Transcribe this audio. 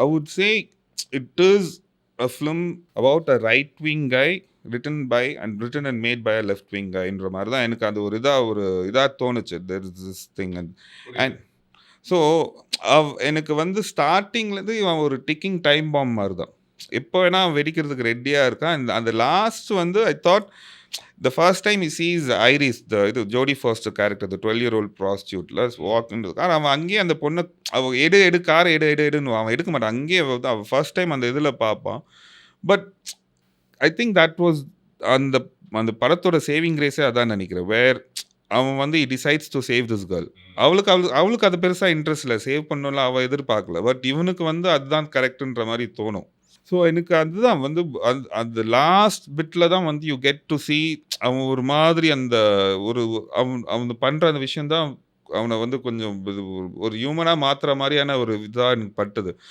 I would say it is a film about a right wing guy written and made by a left wing guyன்ற மாதிரி தான் எனக்கு அது ஒரு இதா தோணுச்சு. There is this thing and so எனக்கு வந்து ஸ்டார்ட்டிங்லேருந்து இவன் ஒரு டிக்கிங் டைம் பாம் மாதிரி தான். எப்போ வேணா அவன் வெடிக்கிறதுக்கு ரெடியாக இருக்கான். அந்த லாஸ்ட் வந்து I thought the first time he sees Iris இது Jodie first character the 12-year-old ப்ராஸ்டியூட்டில் வாக்குன்றது கார் அவன் அங்கேயே அந்த பொண்ணை அவள் எடு காரை எடுன்னு அவன் எடுக்க மாட்டான். அங்கேயே அவன் ஃபர்ஸ்ட் டைம் அந்த இதில் பார்ப்பான். But I think that was அந்த அந்த படத்தோட சேவிங் கிரேஸே அதான் நினைக்கிறேன். அவன் வந்து decides to save this girl. அவளுக்கு அது பெருசாக இன்ட்ரெஸ்ட் இல்லை, சேவ் பண்ணல அவள் எதிர்பார்க்கல. பட் இவனுக்கு வந்து அதுதான் கரெக்டுன்ற மாதிரி தோணும். ஸோ எனக்கு அதுதான் வந்து அந்த லாஸ்ட் பிட்டில் தான் வந்து யூ கெட் டு see அவன் ஒரு மாதிரி அந்த ஒரு அவன் பண்ணுற அந்த விஷயம் தான் அவனை வந்து கொஞ்சம் ஒரு ஹியூமனாக மாற்றுற மாதிரியான ஒரு இதாக எனக்கு பட்டுது.